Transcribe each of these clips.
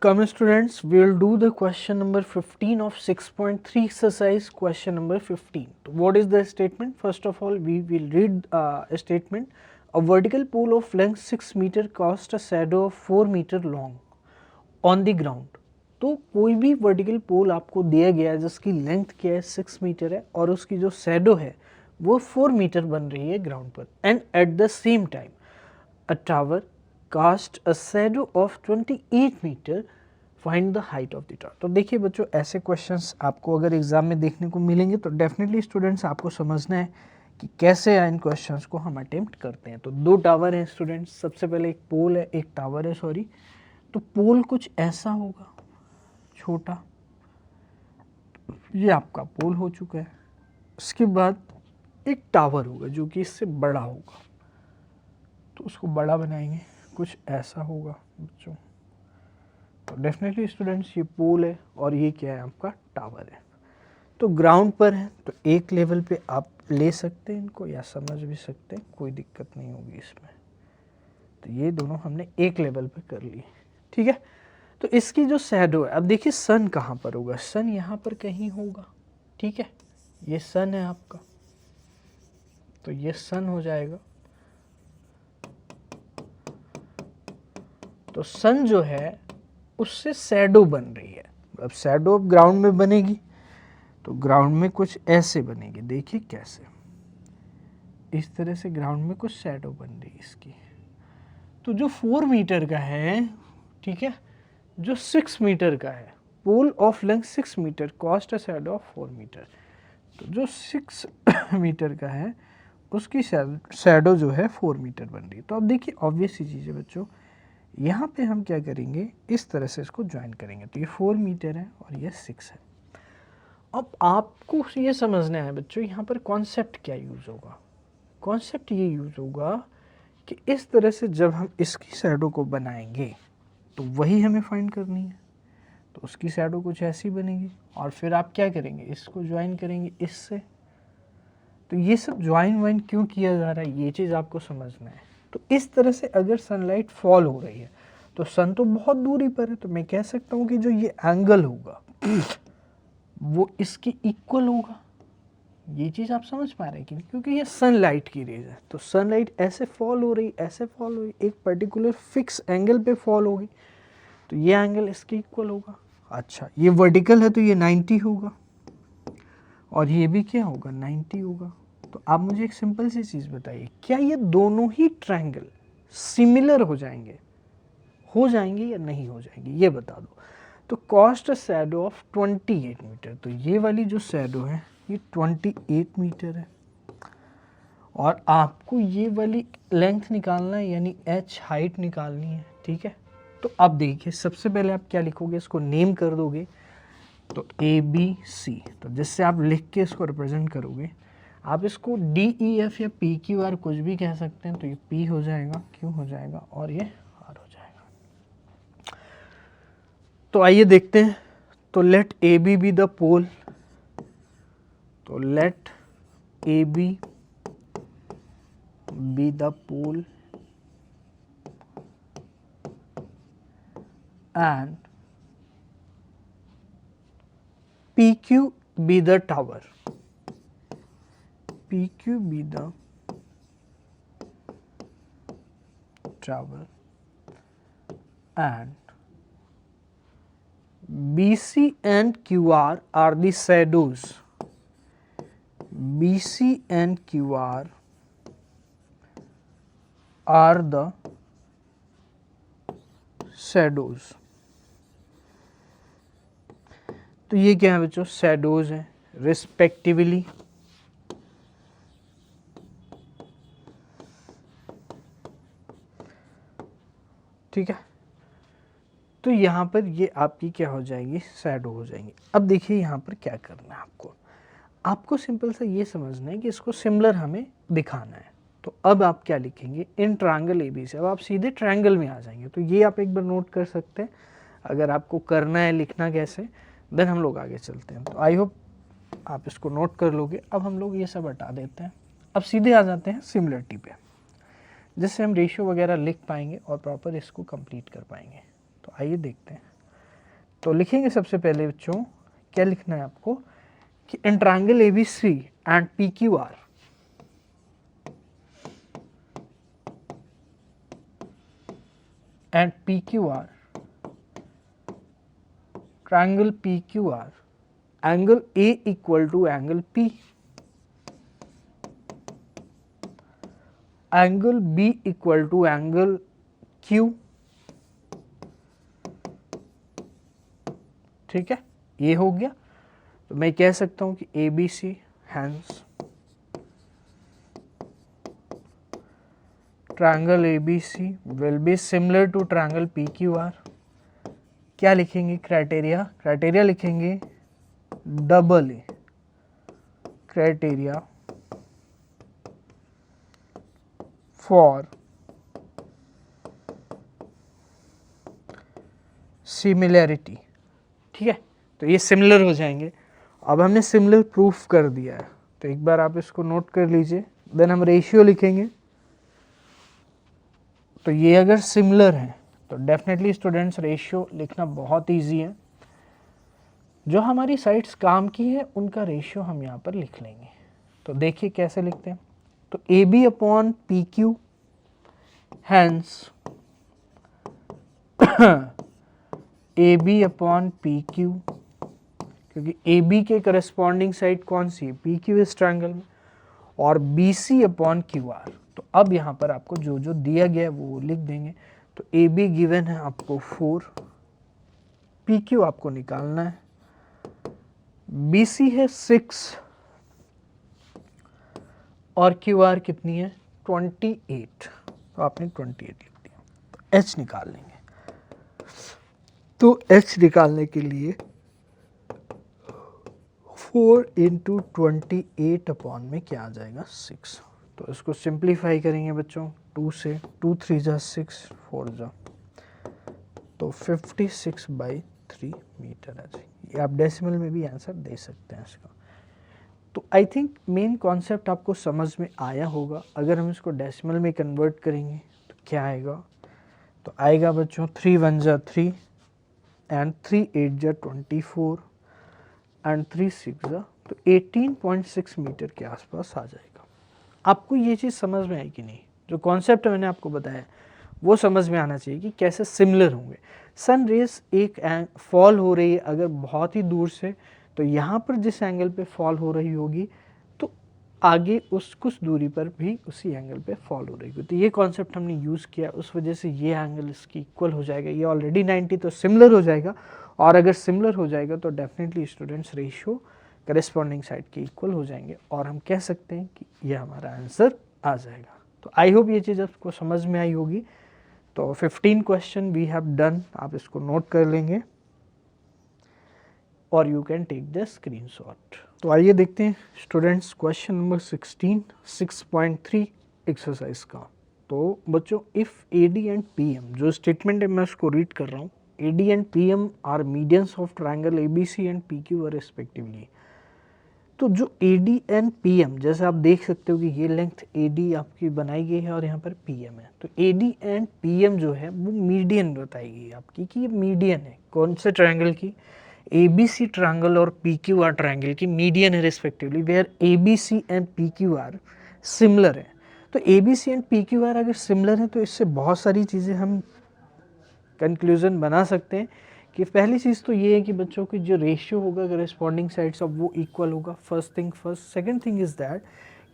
Come students, we will do the question number 15 of 6.3 exercise, question number 15. What is the statement? First of all, we will read a statement. A vertical pole of length 6 meter casts a shadow of 4 meter long on the ground. तो कोई भी vertical पोल आपको दिया गया है जिसकी length क्या है 6 मीटर है और उसकी जो शैडो है वो 4 मीटर बन रही है ग्राउंड पर, and at the same time a tower cast a shadow of 28 metre, find the height of the tower. तो देखिए बच्चों, ऐसे क्वेश्चंस आपको अगर एग्जाम में देखने को मिलेंगे तो डेफिनेटली स्टूडेंट्स आपको समझना है कि कैसे इन क्वेश्चंस को हम अटेम्प्ट करते हैं। तो दो टावर हैं स्टूडेंट्स, सबसे पहले एक पोल है, एक टावर है सॉरी। तो पोल कुछ ऐसा होगा छोटा, ये आपका पोल हो चुका है। उसके बाद एक टावर होगा जो कि इससे बड़ा होगा, तो उसको बड़ा बनाएंगे, कुछ ऐसा होगा बच्चों। तो डेफिनेटली स्टूडेंट्स ये पोल है और ये क्या है आपका टावर है। तो ग्राउंड पर है तो एक लेवल पे आप ले सकते हैं इनको या समझ भी सकते हैं, कोई दिक्कत नहीं होगी इसमें। तो ये दोनों हमने एक लेवल पे कर लिए, ठीक है। तो इसकी जो शैडो है, अब देखिए सन कहाँ पर होगा, सन यहाँ पर कहीं होगा, ठीक है। ये सन है आपका, तो ये सन हो जाएगा। तो सन जो है उससे शैडो बन रही है। अब शैडो ग्राउंड में बनेगी तो ग्राउंड में कुछ ऐसे बनेगी, देखिए कैसे, इस तरह से ग्राउंड में कुछ शैडो बन रही है इसकी। तो जो 4 मीटर का है, ठीक है, जो 6 मीटर का है, pole of length 6 metre cost a shadow of 4 metre. तो जो 6 मीटर का है उसकी शैडो जो है 4 मीटर बन रही है। तो अब देखिए ऑब्वियस सी चीज़ है बच्चों, यहाँ पे हम क्या करेंगे, इस तरह से इसको ज्वाइन करेंगे। तो ये 4 मीटर है और ये 6 है। अब आपको ये समझना है बच्चों, यहाँ पर कॉन्सेप्ट क्या यूज़ होगा। कॉन्सेप्ट ये यूज़ होगा कि इस तरह से जब हम इसकी शैडो को बनाएंगे तो वही हमें फाइंड करनी है। तो उसकी शैडो कुछ ऐसी बनेगी और फिर आप क्या करेंगे, इसको ज्वाइन करेंगे इससे। तो ये सब ज्वाइन वाइन क्यों किया जा रहा है, ये चीज़ आपको समझना है। तो इस तरह से अगर सनलाइट फॉल हो रही है तो सन तो बहुत दूरी पर है, तो मैं कह सकता हूँ कि जो ये एंगल होगा वो इसके इक्वल होगा। ये चीज़ आप समझ पा रहे हैं क्योंकि ये सनलाइट की रेज है। तो सनलाइट ऐसे फॉल हो रही, ऐसे फॉल हो रही, एक पर्टिकुलर फिक्स एंगल पे फॉल होगी, तो ये एंगल इसके इक्वल होगा। अच्छा, ये वर्टिकल है तो ये 90 होगा और ये भी क्या होगा, 90 होगा। तो आप मुझे एक सिंपल सी चीज़ बताइए, क्या ये दोनों ही ट्रायंगल सिमिलर हो जाएंगे या नहीं हो जाएंगे, ये बता दो। तो कॉस्ट शैडो ऑफ 28 मीटर, तो ये वाली जो शैडो है ये 28 मीटर है और आपको ये वाली लेंथ निकालना है, यानी h हाइट निकालनी है, ठीक है। तो अब देखिए सबसे पहले आप क्या लिखोगे, इसको नेम कर दोगे, तो ABC, तो जिससे आप लिख के इसको रिप्रेजेंट करोगे। आप इसको DEF या PQR कुछ भी कह सकते हैं। तो ये P हो जाएगा, Q हो जाएगा और ये R हो जाएगा। तो आइए देखते हैं। तो let AB be the pole, तो let AB be the pole and PQ be the tower. PQ be the tower and BC and QR are the shadows. BC and QR are the shadows. तो ये क्या है बच्चों, shadows हैं respectively. ठीक है, तो यहाँ पर ये आपकी क्या हो जाएगी, शैडो हो जाएंगी। अब देखिए यहाँ पर क्या करना है आपको सिंपल सा ये समझना है कि इसको सिमिलर हमें दिखाना है। तो अब आप क्या लिखेंगे, इन ट्रायंगल AB से, अब आप सीधे ट्रायंगल में आ जाएंगे। तो ये आप एक बार नोट कर सकते हैं, अगर आपको करना है लिखना कैसे, देन हम लोग आगे चलते हैं। तो आई होप आप इसको नोट कर लोगे। अब हम लोग ये सब हटा देते हैं, अब सीधे आ जाते हैं सिमिलरिटी पे, जिससे हम रेशियो वगैरह लिख पाएंगे और प्रॉपर इसको कंप्लीट कर पाएंगे। तो आइए देखते हैं। तो लिखेंगे सबसे पहले बच्चों, क्या लिखना है आपको कि in triangle ABC and PQR and PQR, triangle PQR, angle A equal to angle P, angle B equal to angle Q, ठीक है, ये हो गया। तो मैं कह सकता हूं कि ABC hence triangle ABC will be similar to triangle PQR। क्या लिखेंगे क्राइटेरिया, क्राइटेरिया लिखेंगे double A criteria for similarity, ठीक है। तो ये सिमिलर हो जाएंगे। अब हमने सिमिलर प्रूफ कर दिया है, तो एक बार आप इसको नोट कर लीजिए। देन हम रेशियो लिखेंगे। तो ये अगर सिमिलर है तो डेफिनेटली स्टूडेंट्स रेशियो लिखना बहुत इजी है। जो हमारी साइड्स काम की है उनका रेशियो हम यहाँ पर लिख लेंगे। तो देखिए कैसे लिखते हैं। तो AB upon PQ hence AB upon PQ, क्योंकि AB के करस्पॉन्डिंग साइड कौन सी है, PQ इस ट्रायंगल में, और BC अपॉन QR। तो अब यहाँ पर आपको जो जो दिया गया है वो लिख देंगे। तो AB गिवन है आपको 4, PQ आपको निकालना है, BC है 6 और QR कितनी है 28। तो आपने 28 लिख दिया। तो H निकाल लेंगे। तो H निकालने के लिए 4 इंटू 28 अपॉन में क्या आ जाएगा 6। तो इसको सिंप्लीफाई करेंगे बच्चों, 2 से 2 3 जा 6 4 जा, तो 56/3 मीटर आ जाएगी। आप डेसिमल में भी आंसर दे सकते हैं इसका। तो आई थिंक मेन कॉन्सेप्ट आपको समझ में आया होगा। अगर हम इसको डेसिमल में कन्वर्ट करेंगे तो क्या आएगा, तो आएगा बच्चों 3 1 जा 3 एंड 3 8 जा 24 एंड 3 6 जा, तो 18.6 मीटर के आसपास आ जाएगा। आपको ये चीज़ समझ में आई कि नहीं, जो कॉन्सेप्ट मैंने आपको बताया वो समझ में आना चाहिए कि कैसे सिमिलर होंगे। सन रेस एक फॉल हो रही है अगर बहुत ही दूर से, तो यहाँ पर जिस एंगल पे फॉल हो रही होगी तो आगे उस कुछ दूरी पर भी उसी एंगल पे फॉल हो रही होगी। तो ये कॉन्सेप्ट हमने यूज़ किया, उस वजह से ये एंगल इसकी इक्वल हो जाएगा। ये ऑलरेडी 90, तो सिमिलर हो जाएगा। और अगर सिमिलर हो जाएगा तो definitely students ratio corresponding side के इक्वल हो जाएंगे और हम कह सकते हैं कि ये हमारा आंसर आ जाएगा। तो आई होप ये चीज़ आपको समझ में आई होगी। तो 15 क्वेश्चन वी हैव डन, आप इसको नोट कर लेंगे और you can take the screenshot. तो आइए देखते हैं स्टूडेंट्स क्वेश्चन नंबर 16 6.3 एक्सरसाइज का। तो बच्चों इफ़ AD एंड PM, जो स्टेटमेंट है मैं उसको रीड कर रहा हूँ, AD and PM are medians of triangle ABC and PQ respectively. तो जो AD एंड PM, जैसे आप देख सकते हो कि ये लेंथ AD आपकी बनाई गई है और यहाँ पर PM है। तो AD एंड PM जो है वो मीडियन बताई गई है आपकी कि ये मीडियन है कौन से ट्रायंगल की, ABC ट्रायंगल और PQR ट्रायंगल की मीडियन है respectively, where ABC and PQR similar है। तो ABC एंड PQR अगर सिमिलर है तो इससे बहुत सारी चीज़ें हम कंक्लूजन बना सकते हैं कि पहली चीज़ तो ये है कि बच्चों की जो रेशियो होगा करेस्पॉन्डिंग साइड्स ऑफ वो इक्वल होगा, first thing first. Second thing is that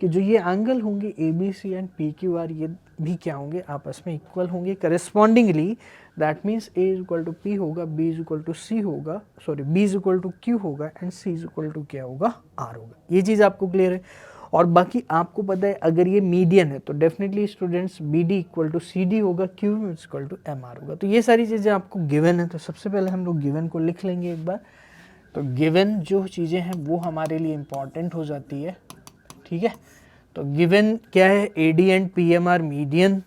कि जो ये एंगल होंगे ABC एंड PQR ये भी क्या होंगे आपस में इक्वल होंगे correspondingly. That means A equal to P होगा, B इक्वल टू C होगा, sorry B equal to Q होगा एंड C इक्वल टू क्या होगा R होगा। ये चीज़ आपको क्लियर है। और बाकी आपको पता है अगर ये मीडियन है तो definitely students BD equal to CD होगा, Q इक्वल टू MR होगा। तो ये सारी चीज़ें आपको गिवन है। तो सबसे पहले हम लोग गिवन को लिख लेंगे एक बार। तो गिवन जो चीज़ें हैं वो हमारे लिए इम्पॉर्टेंट हो जाती है, ठीक है। तो गिवन क्या है, AD and PM are median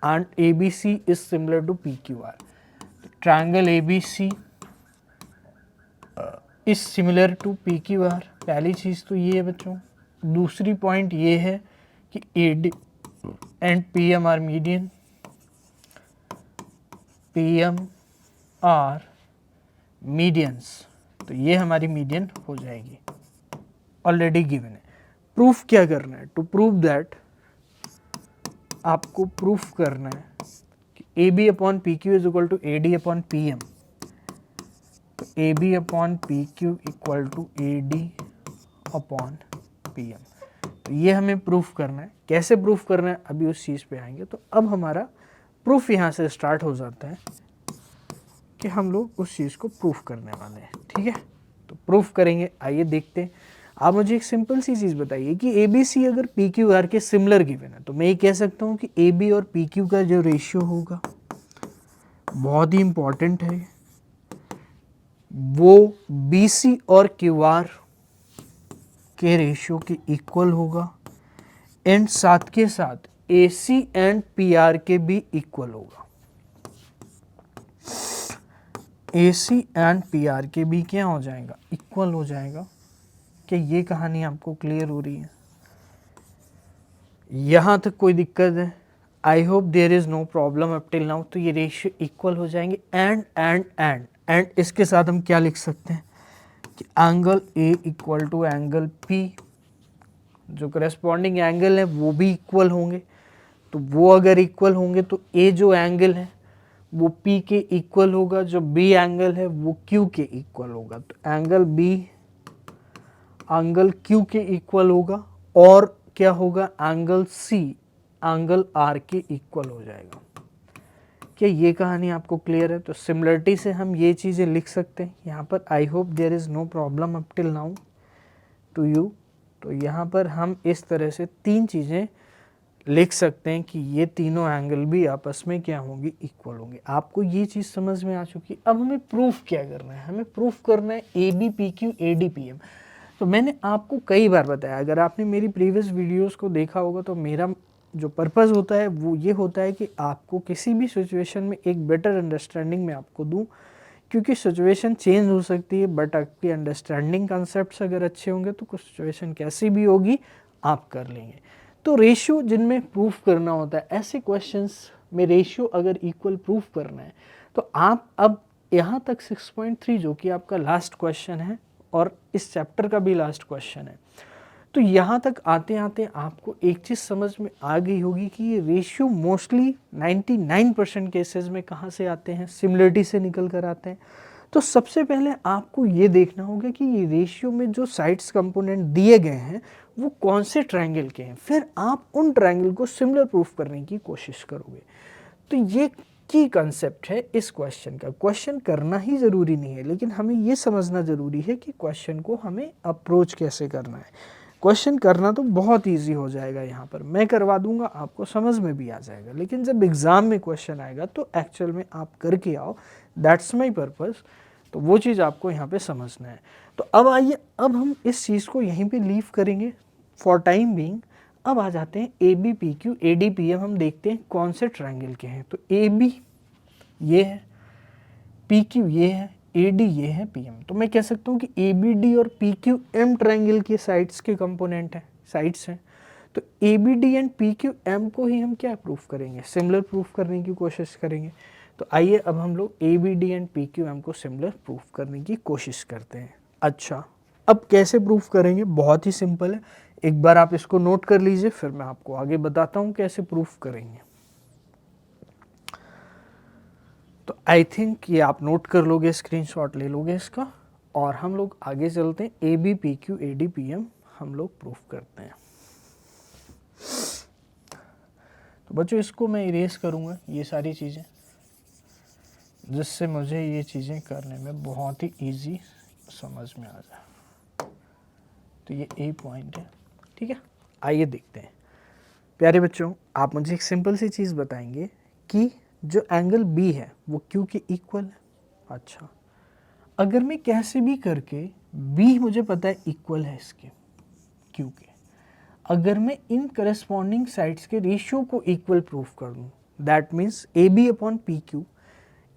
and ABC is similar to PQR। Triangle ABC is similar to PQR, पहली चीज़ तो ये है बच्चों। दूसरी पॉइंट ये है कि AD and PM are median, PM are medians, तो ये हमारी मीडियन हो जाएगी, ऑलरेडी गिवन है। प्रूफ क्या करना है? टू प्रूव दैट, आपको प्रूफ करना है कि A B upon P Q is equal to A D upon P M. तो A B upon P Q equal to A D upon P M, तो ये हमें प्रूफ करना है। कैसे प्रूफ करना है अभी उस चीज़ पे आएंगे। तो अब हमारा प्रूफ यहाँ से स्टार्ट हो जाता है कि हम लोग उस चीज़ को प्रूफ करने वाले हैं। ठीक है, तो प्रूफ करेंगे। आइए देखते हैं। आप मुझे एक सिंपल सी चीज़ बताइए कि ए बी सी अगर पी क्यू आर के सिमिलर गिवन है तो मैं ये कह सकता हूँ कि ए बी और पी क्यू का जो रेशियो होगा, बहुत ही इंपॉर्टेंट है, वो बी सी और क्यू आर के रेशियो के इक्वल होगा, एंड साथ के साथ ए सी एंड पी आर के भी इक्वल होगा। ए सी एंड पी आर के भी क्या हो जाएगा? इक्वल हो जाएगा। क्या ये कहानी आपको क्लियर हो रही है? यहाँ तक कोई दिक्कत है? I hope there is no problem up till now. तो ये रेशियो इक्वल हो जाएंगे। एंड इसके साथ हम क्या लिख सकते हैं कि angle A equal to angle P, जो करस्पॉन्डिंग एंगल है वो भी इक्वल होंगे। तो वो अगर इक्वल होंगे तो ए जो एंगल है वो पी के इक्वल होगा, जो बी एंगल है वो क्यू के इक्वल होगा। तो एंगल बी एंगल क्यू के इक्वल होगा, और क्या होगा? एंगल सी एंगल आर के इक्वल हो जाएगा। क्या ये कहानी आपको क्लियर है? तो सिमिलरिटी से हम ये चीज़ें लिख सकते हैं यहाँ पर। I hope there is no problem up till now to you. तो यहाँ पर हम इस तरह से तीन चीज़ें लिख सकते हैं कि ये तीनों एंगल भी आपस में क्या होंगे? इक्वल होंगे। आपको ये चीज़ समझ में आ चुकी। अब हमें प्रूफ क्या करना है? हमें प्रूफ करना है A B P Q A D P M. तो मैंने आपको कई बार बताया, अगर आपने मेरी प्रीवियस वीडियोस को देखा होगा तो मेरा जो पर्पस होता है वो ये होता है कि आपको किसी भी सिचुएशन में एक बेटर अंडरस्टैंडिंग में आपको दूं, क्योंकि सिचुएशन चेंज हो सकती है, बट आपकी अंडरस्टैंडिंग कॉन्सेप्ट्स अगर अच्छे होंगे तो कुछ सिचुएशन कैसी भी होगी आप कर लेंगे। तो रेशियो जिनमें प्रूफ करना होता है, ऐसे क्वेश्चंस में रेशियो अगर इक्वल प्रूफ करना है तो आप अब यहाँ तक 6.3 जो कि आपका लास्ट क्वेश्चन है और इस चैप्टर का भी लास्ट क्वेश्चन है, तो यहाँ तक आते आते आपको एक चीज़ समझ में आ गई होगी कि ये रेशियो मोस्टली 99% केसेस में कहाँ से आते हैं? सिमिलरिटी से निकल कर आते हैं। तो सबसे पहले आपको ये देखना होगा कि ये रेशियो में जो साइड्स कंपोनेंट दिए गए हैं वो कौन से ट्रायंगल के हैं, फिर आप उन ट्रायंगल को सिमिलर प्रूफ करने की कोशिश करोगे। तो ये की कंसेप्ट है इस क्वेश्चन का। क्वेश्चन करना ही ज़रूरी नहीं है, लेकिन हमें ये समझना ज़रूरी है कि क्वेश्चन को हमें अप्रोच कैसे करना है। क्वेश्चन करना तो बहुत इजी हो जाएगा, यहाँ पर मैं करवा दूंगा, आपको समझ में भी आ जाएगा। लेकिन जब एग्ज़ाम में क्वेश्चन आएगा तो एक्चुअल में आप करके आओ, दैट्स माय पर्पस। तो वो चीज़ आपको यहाँ पे समझना है। तो अब आइए, अब हम इस चीज़ को यहीं पे लीव करेंगे फॉर टाइम बीइंग। अब आ जाते हैं A B P Q A D P M. हम देखते हैं कौन से ट्रायंगल के हैं। तो ए बी ये है, पी क्यू ये है, ए डी ये है, पी एम। तो मैं कह सकता हूँ कि ए बी डी और पी क्यू एम ट्रायंगल के साइड्स के कंपोनेंट हैं, साइड्स हैं। तो A B D and P Q M को ही हम क्या प्रूफ करेंगे? सिमिलर प्रूफ करने की कोशिश करेंगे। तो आइए अब हम लोग A B D and P Q M को सिमिलर प्रूफ करने की कोशिश करते हैं। अच्छा, अब कैसे प्रूफ करेंगे? बहुत ही सिंपल है, एक बार आप इसको नोट कर लीजिए, फिर मैं आपको आगे बताता हूँ कैसे प्रूफ करेंगे। तो आई थिंक ये आप नोट कर लोगे, स्क्रीनशॉट ले लोगे इसका, और हम लोग आगे चलते हैं। A B P Q A D P M हम लोग प्रूफ करते हैं। तो बच्चों इसको मैं इरेज करूँगा ये सारी चीज़ें, जिससे मुझे ये चीज़ें करने में बहुत ही इजी समझ में आ जाए। तो ये ए पॉइंट है, ठीक है। आइए देखते हैं। प्यारे बच्चों, आप मुझे एक सिंपल सी चीज़ बताएंगे कि जो एंगल बी है वो क्यू के इक्वल है। अच्छा, अगर मैं कैसे भी करके बी मुझे पता है इक्वल है इसके क्यू के, अगर मैं इन करस्पॉन्डिंग साइड्स के रेशियो को इक्वल प्रूफ कर दूँ, that means A B upon P Q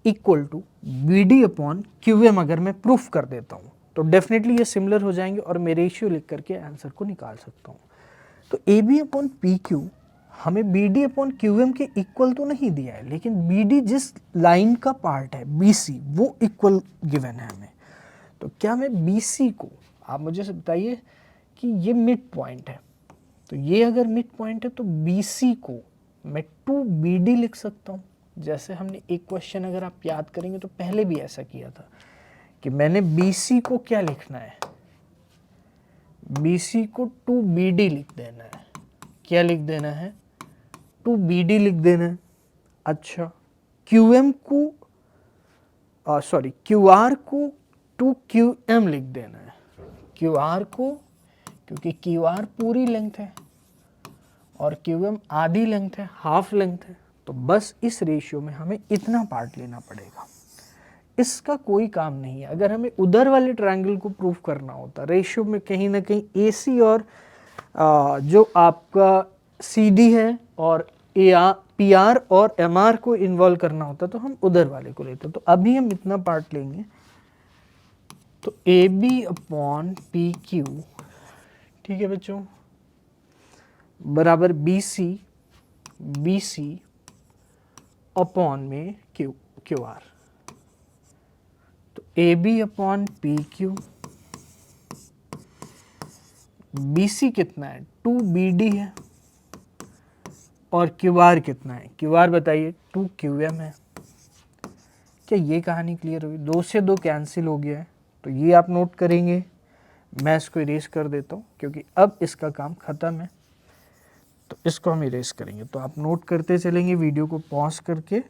equal to B D upon Q M अगर मैं प्रूफ कर देता हूँ तो डेफिनेटली ये सिमिलर हो जाएंगे और मैं रेशियो लिख करके आंसर को निकाल सकता हूँ। तो A B upon P Q हमें B D upon Q M के इक्वल तो नहीं दिया है, लेकिन बी डी जिस लाइन का पार्ट है बी सी वो इक्वल गिवन है हमें। तो क्या मैं बी सी को, आप मुझे बताइए कि ये मिड पॉइंट है, तो ये अगर मिड पॉइंट है तो बी सी को मैं टू बी डी लिख सकता हूँ। जैसे हमने एक क्वेश्चन अगर आप याद करेंगे तो पहले भी ऐसा किया था कि मैंने बी सी को क्या लिखना है, बी सी को टू बी डी लिख देना है। क्या लिख देना है? टू बी डी लिख देना है। अच्छा, क्यू एम को सॉरी क्यू आर को टू क्यू एम लिख देना है। क्यू आर को, क्योंकि क्यू आर पूरी लेंथ है और क्यू एम आधी लेंथ है, हाफ लेंथ है, तो बस इस रेशियो में हमें इतना पार्ट लेना पड़ेगा। इसका कोई काम नहीं है। अगर हमें उधर वाले ट्रायंगल को प्रूव करना होता, रेशियो में कहीं ना कहीं ए सी और जो आपका सी डी है और पी आर और एम आर को इन्वॉल्व करना होता तो हम उधर वाले को लेते। तो अभी हम इतना पार्ट लेंगे, तो A B upon P Q, ठीक है बच्चों, बराबर बी सी अपॉन में क्यू आर। तो A B upon P Q, B C कितना है? टू बी डी है, और क्यू आर कितना है? क्यू आर बताइए, टू क्यू एम है। क्या ये कहानी क्लियर हुई? दो से दो कैंसिल हो गया है, तो ये आप नोट करेंगे। मैं इसको इरेज कर देता हूँ क्योंकि अब इसका काम ख़त्म है, तो इसको हम इरेज करेंगे। तो आप नोट करते चलेंगे वीडियो को पॉज करके,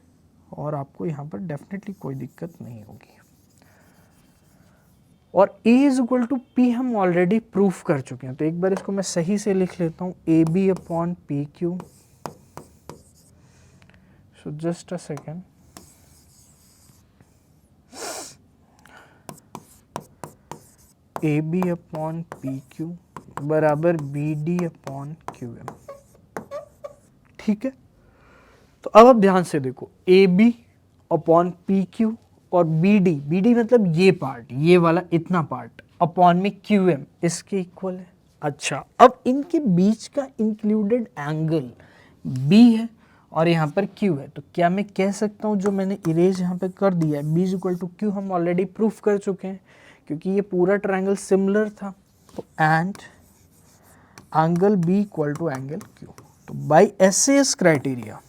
और आपको यहाँ पर डेफिनेटली कोई दिक्कत नहीं होगी। और A is equal to P हम ऑलरेडी प्रूफ कर चुके हैं, तो एक बार इसको मैं सही से लिख लेता हूँ, A B upon P Q. So just a second, A B upon P Q बराबर B D upon Q M. ठीक है, तो अब आप ध्यान से देखो, A B upon P Q और बी डी मतलब ये पार्ट, ये वाला इतना पार्ट, अपॉन में क्यू एम इसके इक्वल है। अच्छा, अब इनके बीच का इंक्लूडेड एंगल बी है और यहाँ पर क्यू है, तो क्या मैं कह सकता हूँ, जो मैंने इरेज यहाँ पे कर दिया है, B is equal to Q हम ऑलरेडी प्रूफ कर चुके हैं क्योंकि ये पूरा ट्रायंगल सिमिलर था। तो and angle B equal to angle Q. तो बाय एसएएस क्राइटेरिया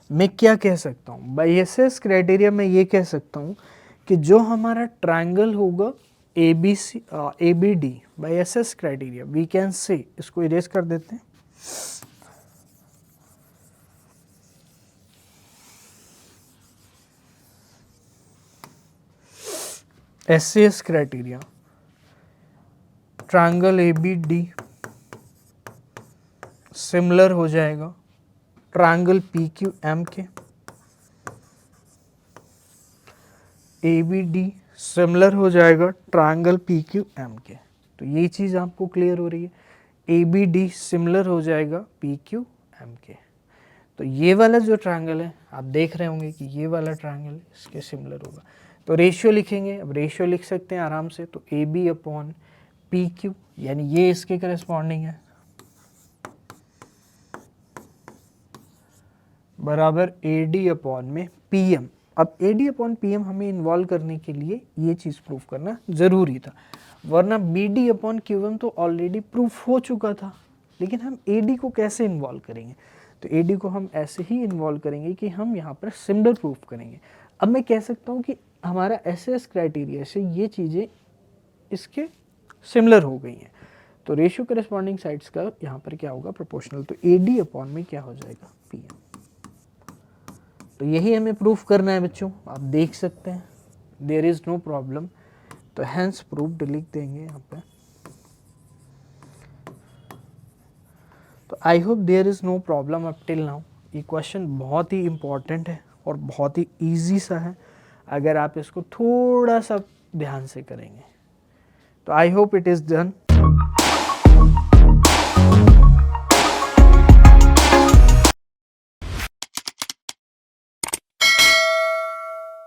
मैं क्या कह सकता हूँ, बाय एसएएस क्राइटेरिया मैं ये कह सकता हूँ कि जो हमारा ट्रायंगल होगा A B D, by SAS criteria we can say, इसको इरेज कर देते हैं, SAS criteria triangle A B D similar हो जाएगा ट्रायंगल पी क्यू एम के, ए बी डी सिमिलर हो जाएगा ट्रायंगल पी क्यू एम के। तो ये चीज़ आपको क्लियर हो रही है, ए बी डी सिमिलर हो जाएगा पी क्यू एम के। तो ये वाला जो ट्रायंगल है आप देख रहे होंगे कि ये वाला ट्रायंगल इसके सिमिलर होगा। तो रेशियो लिखेंगे, अब रेशियो लिख सकते हैं आराम से, तो A B upon P Q, यानी ये इसके करस्पॉन्डिंग है, बराबर ए डी अपॉन में पी एम। अब A D upon P M हमें इन्वॉल्व करने के लिए ये चीज़ प्रूफ करना ज़रूरी था, वरना B D upon Q M तो ऑलरेडी प्रूफ हो चुका था। लेकिन हम ए डी को कैसे इन्वॉल्व करेंगे? तो ए डी को हम ऐसे ही इन्वॉल्व करेंगे कि हम यहाँ पर सिमिलर प्रूफ करेंगे। अब मैं कह सकता हूँ कि हमारा एसएएस क्राइटेरिया से ये चीज़ें इसके सिमिलर हो गई हैं, तो रेशियो करस्पॉन्डिंग साइड्स का यहाँ पर क्या होगा, प्रोपोर्शनल। तो ए डी अपॉन में क्या हो जाएगा, पी एम। तो यही हमें प्रूफ करना है बच्चों, आप देख सकते हैं, देयर इज़ नो प्रॉब्लम। तो हैंस प्रूव्ड लिख देंगे यहाँ पे। तो I hope there is no problem up till now. ये क्वेश्चन बहुत ही इम्पॉर्टेंट है और बहुत ही ईजी सा है अगर आप इसको थोड़ा सा ध्यान से करेंगे। तो I hope it is done.